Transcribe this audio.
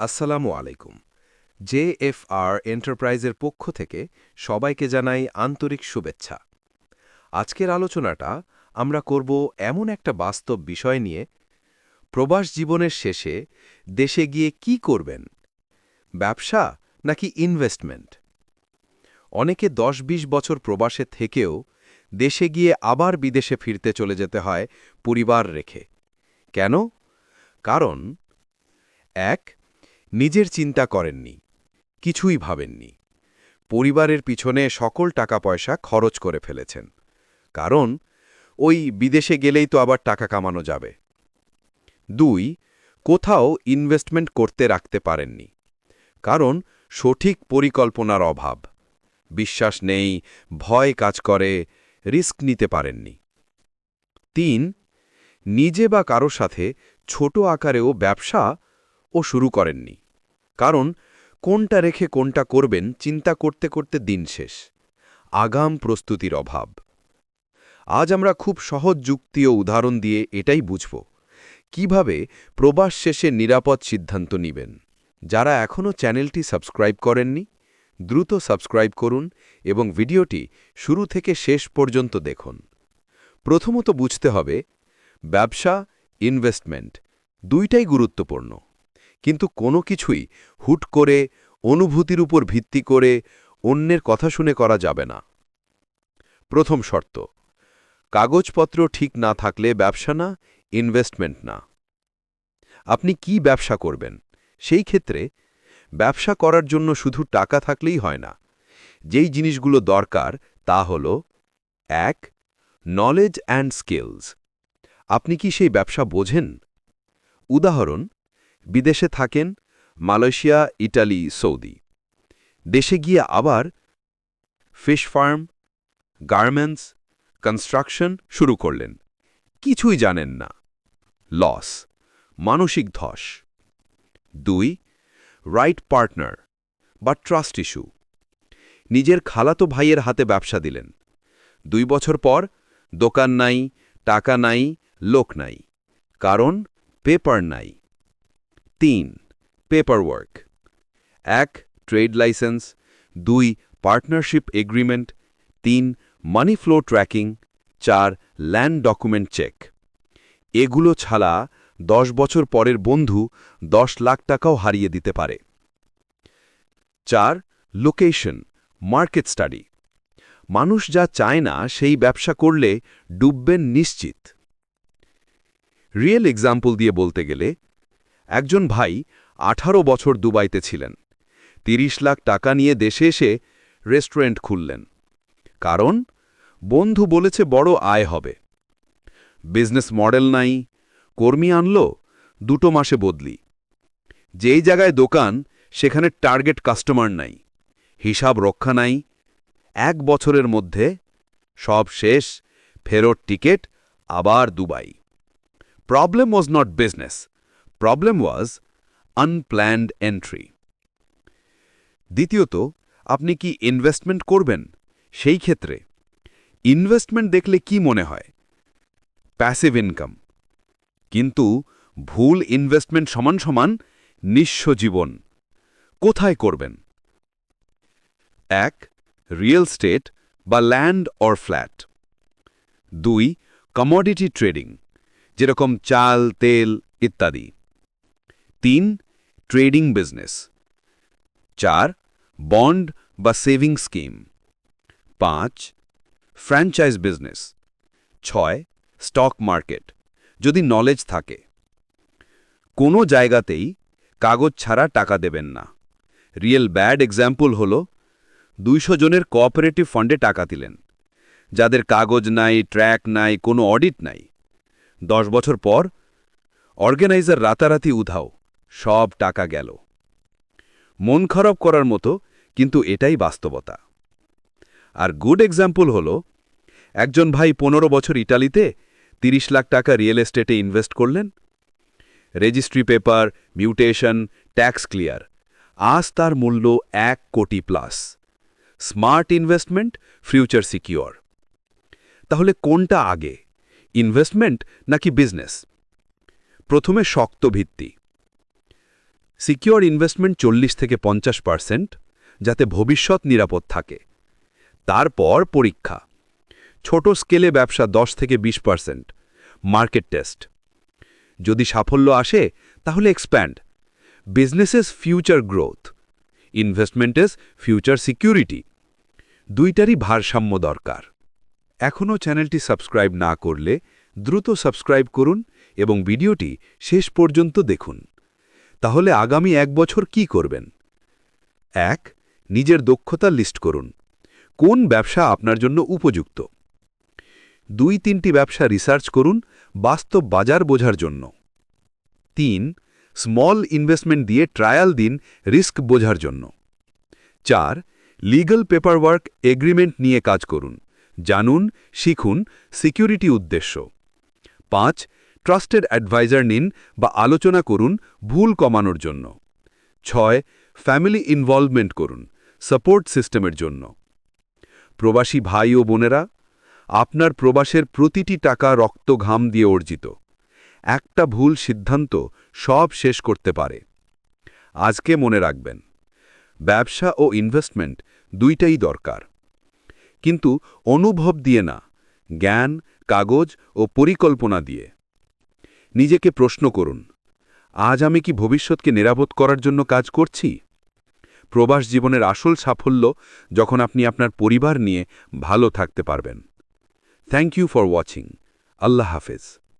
আসসালামু আলাইকুম। জেএফআর এন্টারপ্রাইজের পক্ষ থেকে সবাইকে জানাই আন্তরিক শুভেচ্ছা। আজকের আলোচনাটা আমরা করব এমন একটা বাস্তব বিষয় নিয়ে, প্রবাস জীবনের শেষে দেশে গিয়ে কি করবেন, ব্যবসা নাকি ইনভেস্টমেন্ট। অনেকে ১০-২০ বছর প্রবাসে থেকেও দেশে গিয়ে আবার বিদেশে ফিরতে চলে যেতে হয় পরিবার রেখে। কেন? কারণ ১. নিজের চিন্তা করেননি, কিছুই ভাবেননি, পরিবারের পিছনে সকল টাকা পয়সা খরচ করে ফেলেছেন, কারণ ওই বিদেশে গেলেই তো আবার টাকা কামানো যাবে। ২. কোথাও ইনভেস্টমেন্ট করতে রাখতে পারেননি, কারণ সঠিক পরিকল্পনার অভাব, বিশ্বাস নেই, ভয় কাজ করে, রিস্ক নিতে পারেননি। ৩. নিজে বা কারো সাথে ছোট আকারেও ব্যবসা শুরু করেননি, কারণ কোনটা রেখে কোনটা করবেন চিন্তা করতে করতে দিন শেষ, আগাম প্রস্তুতির অভাব। আজ আমরা খুব সহজ যুক্তি ও উদাহরণ দিয়ে এটাই বুঝব কিভাবে প্রবাস শেষে নিরাপদ সিদ্ধান্ত নেবেন। যারা এখনও চ্যানেলটি সাবস্ক্রাইব করেননি, দ্রুত সাবস্ক্রাইব করুন এবং ভিডিওটি শুরু থেকে শেষ পর্যন্ত দেখুন। প্রথমত বুঝতে হবে, ব্যবসা, ইনভেস্টমেন্ট দুইটাই গুরুত্বপূর্ণ, কিন্তু কোনো কিছুই হুট করে, অনুভূতির উপর ভিত্তি করে, অন্যের কথা শুনে করা যাবে না। প্রথম শর্ত, কাগজপত্র ঠিক না থাকলে ব্যবসা না, ইনভেস্টমেন্ট না। আপনি কি ব্যবসা করবেন? সেই ক্ষেত্রে ব্যবসা করার জন্য শুধু টাকা থাকলেই হয় না। যেই জিনিসগুলো দরকার তা হল: ১. Knowledge and skills. আপনি কি সেই ব্যবসা বোঝেন? উদাহরণ, বিদেশে থাকেন, মালয়েশিয়া, ইটালি, সৌদি। দেশে গিয়ে আবার ফিশ ফার্ম, গার্মেন্টস, কনস্ট্রাকশন শুরু করলেন, কিছুই জানেন না। লস, মানসিক ধস। ২. রাইট পার্টনার বা ট্রাস্ট ইস্যু। নিজের খালাতো ভাইয়ের হাতে ব্যবসা দিলেন, ২ বছর পর দোকান নাই, টাকা নাই, লোক নাই, কারণ পেপার নাই। ৩. Paperwork. ১. Trade license, ২. Partnership agreement, ৩. Money flow tracking, ৪. Land document check. এগুলো ছাড়া ১০ বছর পরের বন্ধু ১০ লাখ টাকাও হারিয়ে দিতে পারে। ৪. Location, market study. মানুষ যা চায় না সেই ব্যবসা করলে ডুববেন নিশ্চিত। রিয়েল এক্সাম্পল দিয়ে বলতে গেলে, একজন ভাই ১৮ বছর দুবাইতে ছিলেন, ৩০ লাখ টাকা নিয়ে দেশে এসে রেস্টুরেন্ট খুললেন, কারণ বন্ধু বলেছে বড় আয় হবে। বিজনেস মডেল নাই, কর্মী আনল, ২ মাসে বদলি। যেই জায়গায় দোকান সেখানে টার্গেট কাস্টমার নাই, হিসাব রক্ষা নাই, ১ বছরের মধ্যে সব শেষ, ফেরত টিকেট, আবার Dubai. Problem was not business, problem was unplanned entry. দ্বিতীয়ত, আপনি কি ইনভেস্টমেন্ট করবেন? সেই ক্ষেত্রে ইনভেস্টমেন্ট দেখলে কি মনে হয়? Passive income. কিন্তু ভুল ইনভেস্টমেন্ট সমান সমান নিঃস্ব জীবন। কোথায় করবেন? ১. রিয়েল স্টেট বা land or flat. ২. Commodity trading, যেরকম চাল, তেল ইত্যাদি। ৩. Trading business. ৪. বন্ড বা saving scheme. ৫. Franchise business. ৬. Stock market, যদি নলেজ থাকে। কোনো জায়গাতেই কাগজ ছাড়া টাকা দেবেন না। রিয়েল ব্যাড এক্সাম্পল হল ২০০ জনের কোঅপারেটিভ ফান্ডে টাকা দিলেন, যাদের কাগজ নাই, ট্র্যাক নাই, কোনো অডিট নাই। ১০ বছর পর অর্গানাইজার রাতারাতি উধাও, সব টাকা গেল। মন খারাপ করার মতো, কিন্তু এটাই বাস্তবতা। আর গুড এক্সাম্পল হল, একজন ভাই ১৫ বছর ইটালিতে ৩০ লাখ টাকা রিয়েল এস্টেটে ইনভেস্ট করলেন। Registry paper, mutation, tax clear, আজ তার মূল্য ১ কোটি plus. Smart investment, future secure. তাহলে কোনটা আগে, ইনভেস্টমেন্ট নাকি বিজনেস? প্রথমে শক্ত ভিত্তি। সিকিউর ইনভেস্টমেন্ট 40 থেকে 50%, যাতে ভবিষ্যৎ নিরাপদ থাকে। তারপর পরীক্ষা। ছোট স্কেলে ব্যবসা 10 থেকে 20%, মার্কেট টেস্ট। যদি সাফল্য আসে তাহলে expand. Businesses future growth, investments future security. দুইটারই ভারসাম্য দরকার। এখনও চ্যানেলটি সাবস্ক্রাইব না করলে দ্রুত সাবস্ক্রাইব করুন এবং ভিডিওটি শেষ পর্যন্ত দেখুন। তাহলে আগামী 1 বছর কি করবেন? 1. নিজের দক্ষতা লিস্ট করুন। কোন ব্যবসা আপনার জন্য উপযুক্ত? 2-3টি ব্যবসা রিসার্চ করুন বাস্তব বাজার বোঝার জন্য। 3. স্মল ইনভেস্টমেন্ট দিয়ে ট্রায়াল দিন রিস্ক বোঝার জন্য। 4. লিগ্যাল পেপারওয়ার্ক এগ্রিমেন্ট নিয়ে কাজ করুন, জানুন, শিখুন সিকিউরিটি উদ্দেশ্য। 5. ট্রাস্টেড অ্যাডভাইজার নিন বা আলোচনা করুন ভুল কমানোর জন্য। 6. ফ্যামিলি ইনভলভমেন্ট করুন সাপোর্ট সিস্টেমের জন্য। প্রবাসী ভাই ও বোনেরা, আপনার প্রবাসের প্রতিটি টাকা রক্ত ঘাম দিয়ে অর্জিত। একটা ভুল সিদ্ধান্ত সব শেষ করতে পারে। আজকে মনে রাখবেন, ব্যবসা ও ইনভেস্টমেন্ট দুইটাই দরকার, কিন্তু অনুভব দিয়ে না, জ্ঞান, কাগজ ও পরিকল্পনা দিয়ে। নিজেকে প্রশ্ন করুন, আজ আমি কি ভবিষ্যৎকে নিরাপদ করার জন্য কাজ করছি? প্রবাস জীবনের আসল সাফল্য যখন আপনি আপনার পরিবার নিয়ে ভালো থাকতে পারবেন। Thank you for watching. আল্লাহ হাফেজ।